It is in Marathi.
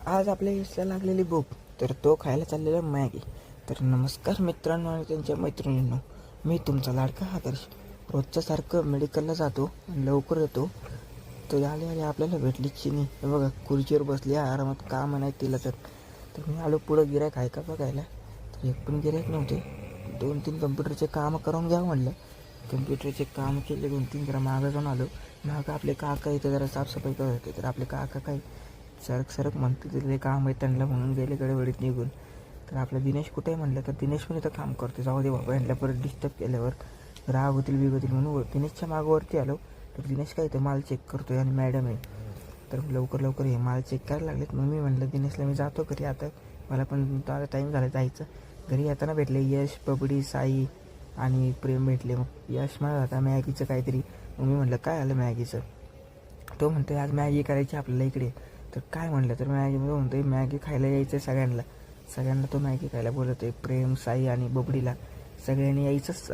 आज आपल्या इसला लागलेली भूक, तर तो खायला चाललेला मॅगी. तर नमस्कार मित्रांनो आणि त्यांच्या मैत्रिणींनो, मी तुमचा लाडका आदर्श. रोजच्यासारखं मेडिकलला जातो आणि लवकर येतो. तर आले आले आपल्याला भेटली चिनी. हे बघा खुर्चीवर बसली आरामात, काम नाही तिला. तर मी आलो पुढं गिऱ्हाईक आहे का बघायला. तर एक पण गिऱ्हाईक नव्हते. 2-3 कम्प्युटरचे कामं करून घ्या म्हणलं. कम्प्युटरचे काम केले 2-3, जरा मागं जाऊन आलो. मागं आपले काका इथे जरा साफसफाई करत होते. तर आपले काका काय सरक म्हणते तिथले काम आहे त्यांना म्हणून गेले गडबडीत निघून. तर आपला दिनेश कुठे आहे म्हणलं, तर दिनेश पण इथं काम करते. जाऊ दे बाबा, यांना परत डिस्टर्ब केल्यावर राग होतील बिगतील म्हणून दिनेशच्या मागवरती आलो. तर दिनेश काय इथं माल चेक करतोय आणि मॅडम आहे. तर लवकर हे माल चेक करायला लागलेत. मग मी म्हटलं दिनेशला मी जातो घरी आता, मला पण आता टाईम झाला जायचं. घरी येताना भेटले यश, बबडी, साई आणि प्रेम भेटले. मग यश म्हणत होता मॅगीचं काहीतरी. मग मी म्हटलं काय आलं मॅगीचं. तो म्हणतो आज मॅगी करायची आपल्याला इकडे. तर काय म्हणलं, तर मॅगीमध्ये म्हणतो मॅगी खायला यायचं आहे सगळ्यांना तो मॅगी खायला बोलत आहे. प्रेम, साई आणि बबडीला सगळ्यांनी यायचंच.